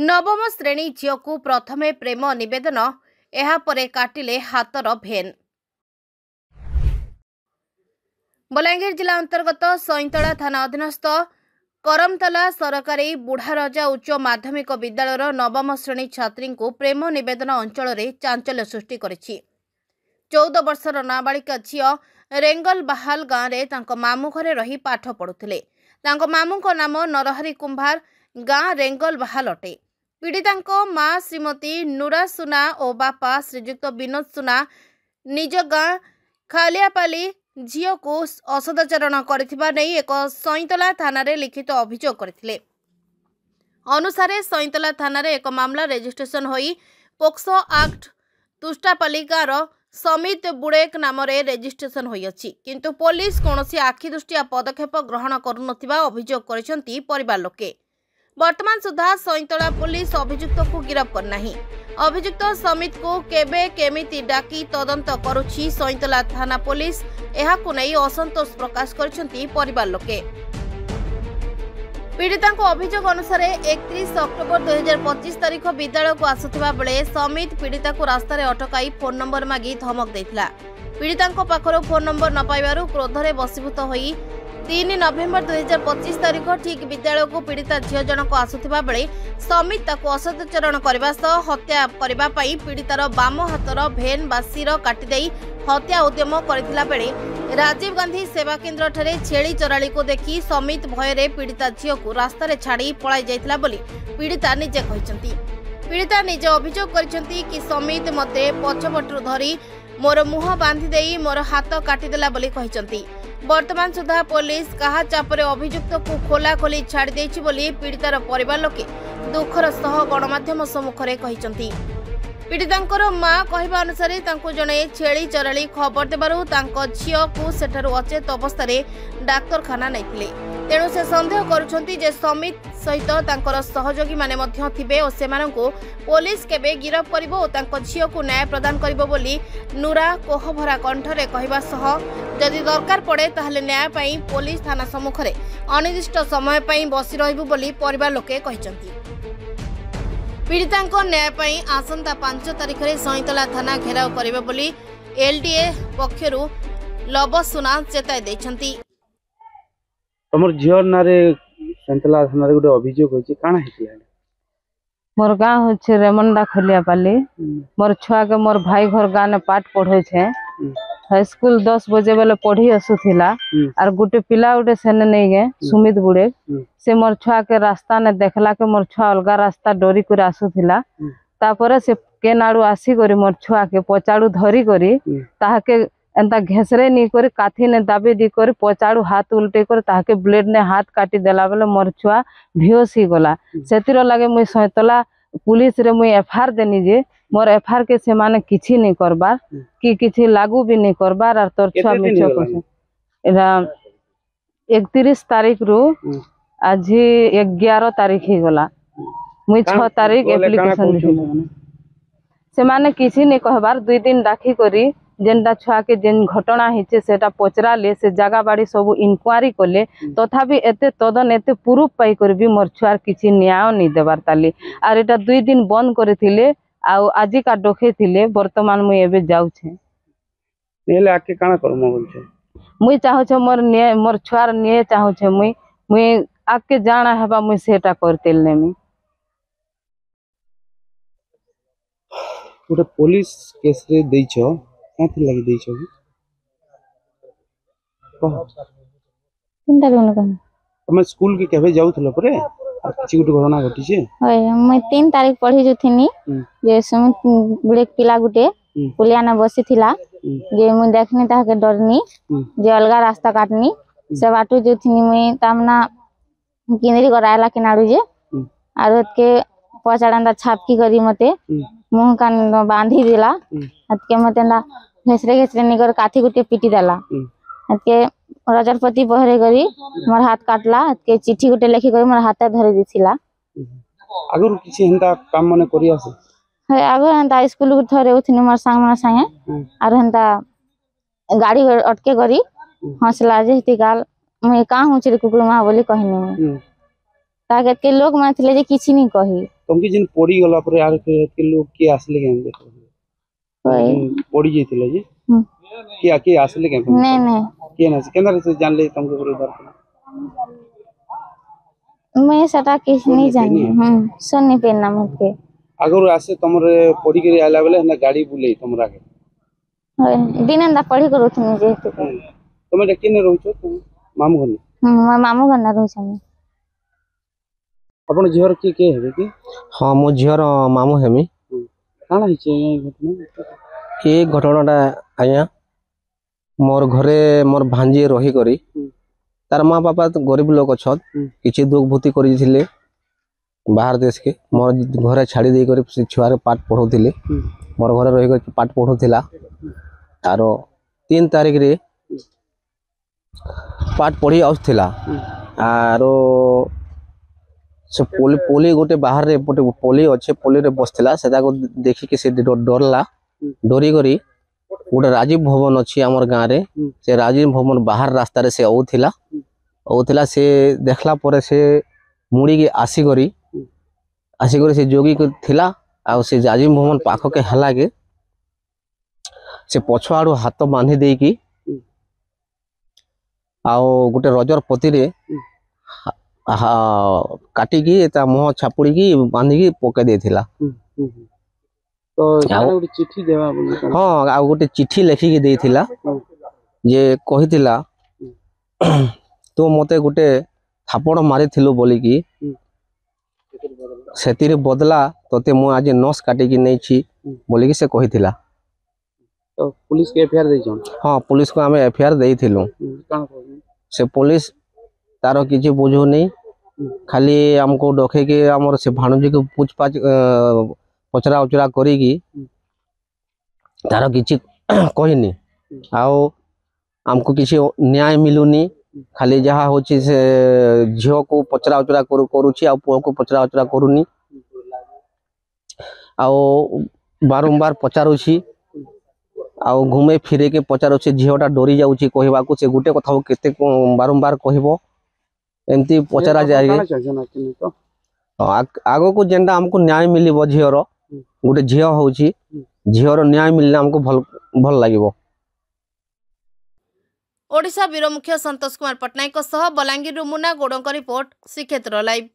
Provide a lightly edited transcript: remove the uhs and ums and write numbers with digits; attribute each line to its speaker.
Speaker 1: नवम श्रेणी झील को प्रथमे प्रेम निवेदन एहापरे काटिले हातर भेन। बलांगीर जिला अंतर्गत सईतला थाना अधीनस्थ करमतला सरकारी बुढ़ारजा उच्च माध्यमिक विद्यालयर नवम श्रेणी छात्री को प्रेम निवेदन अंचल में चांचल्य सृष्टि करिछि। 14 वर्षर नाबालिका झील रेंगल बाहाल गाँव में मामू घरे रही पाठ पढ़ुथिले। मामू नाम नरहरी कुंभार, गाँ रेंगल बाहाल अटे। पीड़िता माँ श्रीमती नूरा सुना और बापा श्रीजुक्त विनोद सुना निज गाँ खालियापाली झील को असदाचरण करथिबा नहीं एक सईतला थाना रे लिखित अभियोग करथिले। अनुसारे सईतला थाना रे एक मामला रेजिस्ट्रेशन होई पोक्सो एक्ट तुष्टापालिकार समित बुड़ेक नाम रे रेजिस्ट्रेशन होई अछि, किंतु पुलिस कोनोसी आखि दृष्टिया पदक्षेप ग्रहण करुनथिबा अभियोग करिसंती परिवार लोके। वर्तमान सुधा सईतला पुलिस अभियुक्त को गिरफ्त करनाही। अभियुक्त समित को केबे केमिति डाकी तदंत करुछि सईतला थाना पुलिस, एहाकु नै असंतोष प्रकाश करिसंती परिवार लोके। पीड़िता अभियोग अनुसार 31 अक्टोबर 2025 तारीख विद्यालय को आसुथिबा बेले समित पीड़िता को रास्ता रे अटकाई फोन नंबर मागी धमक देथिला। पीड़िता पाखर फोन नंबर न पाइबारु क्रोधरे बसीभूत होई 3 नवेम्बर 2025 तारीख ठीक विद्यालय को पीड़िता झील जनक आसुथिबा बेले समित ताको असदाचरण करबा सह हत्या करबा पई पीड़ितार बाम हातर भेन बा सिर काटी देई हत्या उद्यम करथिला बेले राजीव गांधी सेवा केन्द्र ठारे छेली चराली को देखी समित भयरे पीड़िता झील को रास्ता रे छाड़ी पलाई जाइथिला बोली पीड़िता निजे कहिसंती। पीड़िता निजे अभियोग करिसंती कि समित मते पछपटरु धरी मोर मुह बांधी देई मोर हाथ काटिदेला बोली कहिसंती। वर्तमान सुधा पुलिस कहा चापरे अभियुक्त को खोला खोली छाड़ी देछि बोली पीड़ितार परिवार लोके दुखर सह गणमाध्यम सम्मुखरे कहिसंती। पीड़ितांकर मां कहवा अनुसार तांको जणे छेली चराली खबर देबारु तांको झियो को सेठारु अचेत अवस्था रे डाक्तरखाना नैथिले। तेणु से संदेह करुछंती जे समित सहित तांकर सहयोगी माने मध्य थिबे और सेमानंको पुलिस केबे गिरफ करिवो और तांको झियो को न्याय प्रदान करिवो बोली नूरा कोहभरा कंठरे कहवा सह जदि दरकार पड़े ताहले न्याय पई पुलिस थाना सम्मुखरे अनिर्दिष्ट समय पई बसी रहिबु बोली परिवार लोके कहिसंती। पीड़िता न्याय पई आसंता 5 तारिख रे सईतला थाना घेराव करिवे बोली एलडीए पक्षरु लव सुना चेताई दैछंती।
Speaker 2: हमर झियर नारे सईतला थाना रे गोटे अभियोग होइछि काना हेतिया
Speaker 3: मोर गाँव होछे रेमंडा खलियापाली। मोर छुआ के मोर भाई घर गाँव ने पाठ पढ़े छे। हाई स्कूल 10 बजे बेले पढ़ी आसुथिला और गोटे पिला गोटे सेने नहीं गए सुमित बुड़े से मोर छुआ के रास्ता ने देखला के मोर छुआ अलगा रास्ता डोरी कर आसुथिला। तापर से केनाडू आसी करी मोर छुआ के पचाड़ू धरी करी ताहाके एंता घेसरे नी करी काथी ने दाबी दी करी पचाड़ू हाथ उल्टे कर ताहाके ब्लेड ने हाथ काटी देला बेले मोर छुआ बेहोश ही गला। सेतिर लागे मुई सईतला पुलिस रे मुई एफआईआर देनी जे मोर एफआईआर के से माने किछि नहीं करबार कि किछि लागू भी नहीं करबार और तोर छुआ मिछो कसे एरा 31 तारीख रु आज 11 तारीख ही गला। मुई 6 तारीख एप्लीकेशन दिथिला से माने किछि नहीं कहबार 2 दिन डाकी करी जेनटा छुआ के जेन घटना हिचे सेटा पचराले से जगह बाड़ी सब इनक्वारी कले तथापि एते तदन एते प्रूफ पाई कर भी मोर छुआर किछि न्याय नहीं देबार ताली और एटा 2 दिन बंद करथिले आउ आजि का डखे थिले। वर्तमान मुई एबे जाउ छे
Speaker 2: नेले आके काना करम बोलछे
Speaker 3: मुई चाहू छे मोर छुआर न्याय चाहू छे मुई आके जाना हेबा मुई सेटा करतेल नेमी।
Speaker 2: गोटे पुलिस केस रे दैछो काथि लागि दैछो कह
Speaker 4: चिंता कोन कह
Speaker 2: हम स्कूल के केबे जाउथलो परे किछि गोटे घटना घटी छे
Speaker 4: होय मैं 3 तारीख पढ़ी जुथिनी जे सुमित बुड़े पिला गुटे पुलिया ने बसी थिला जे मु देखनी ता के डरनी जे अलगा रास्ता काटनी से बाटू जुथिनी मैं तामना किनरी करायला किनाडू जे आर के पचाड़ंदा छापकी करी मते मुंह कान बांधी देला हत के मते ना घेसरे निकर काठी गुटे पिटी देला हत के रजरपति बहरे करी मोर हाथ काटला हत के चिट्ठी गुटे लेखि करी मोर हाथ धरि दिथिला।
Speaker 2: अगर किछि हंता काम मने करी आसे
Speaker 4: है अगर हंता स्कूल को थरे उथिनी मोर संग मन संगे और हंता गाड़ी अटके करी हंसला जे तिकाल मैं का हूं छे कुकुर मा बोली कहनी ताके के लोग माने थिले जे किछि नहीं कही
Speaker 2: तुमके जिन पड़ी गला पर यार के लोग के आसले के देखो
Speaker 4: कोई
Speaker 2: पड़ी जेतिलो जे
Speaker 4: हम्म,
Speaker 2: के आसले के
Speaker 4: नहीं नहीं
Speaker 2: के ना केना से जान ले तुमके पूरे बार
Speaker 4: मैं सटा किस नहीं जानी सुननी पे ना मत
Speaker 2: अगर आसे तुमरे पड़ी के आला बेले ना गाड़ी बुले तुमरा के
Speaker 4: दिन दा पढ़ी करू थी जे
Speaker 2: तुम एटा केने रहछो तुम मामू घर
Speaker 4: मैं मामू घर ना रहू छमी
Speaker 2: अपन झियर के हेबे की
Speaker 5: हाँ मो झीर मामू हेमी
Speaker 2: काना हिचे घटना
Speaker 5: ये घटनाटा आज्ञा मोर घरे मोर भांजी रही करी तार माँ बापा तो गरीब लोग अच्छा किसी दुख भूति कर बाहर देश के मोर घरे छाड़ी दे कर छुआ पाठ पढ़ाऊले मोर घरे रही कर पाठ पढ़ाऊला आर 3 तारीख रे पाठ पढ़ी आसला आर से पोली गोटे बाहर रे पोली अच्छे पोली रे बसला से देखिक से डरला डरी करी गोटे राजीव भवन अच्छी आमर गाँव रे से राजीव भवन बाहर रास्ता रे से औला से देखला परे से मुड़ी के आसिक से जोगी थिला आ से राजीव भवन पाख के हला के से पछ आड़ू हाथ बांधी दे कि गोटे रजर पति रे काटिकी मुह छापुड़ी बांधिकी पके देथिला
Speaker 2: तो गोटे चिट्ठी देवा
Speaker 5: हाँ आ गोटे चिट्ठी लिखिकी देथिला जे कहिथिला तो मते गोटे थापड़ मारिथिलु बोलिकी सेतिरे बदला तोते मु आज नस काटिकी नहीं छी बोलिकी से कहिथिला
Speaker 2: तो पुलिस के एफआईआर देछन
Speaker 5: हाँ पुलिस को आमे एफआईआर देइथिलु से पुलिस तारो किछि बुझो नहीं खाली हमको डके के हमर से भाणुजी को पूछपाछ पचरा उचरा करी तार किछि कहनी आओ हमको किसी न्याय मिलुनी खाली जहाँ होची से झील को पचरा उचरा करुची आ पुओ को पचरा उचरा करूनी आओ बारंबार पचारुची आओ घुमे फिरे के पचारुची झीलटा डरी जाउची कहबा को से गुटे कथा केते बारंबार कहबो एमती पचरा जाए आगो को जेंडा हमको न्याय मिलिबो झीर गोटे झील होची झीर न्याय मिलले हमको भल लागिबो।
Speaker 1: ओडिशा ब्यूरो मुख्य संतोष कुमार पटनायक बलांगीर मुना गौड़ रिपोर्ट श्रीक्षेत्र लाइव।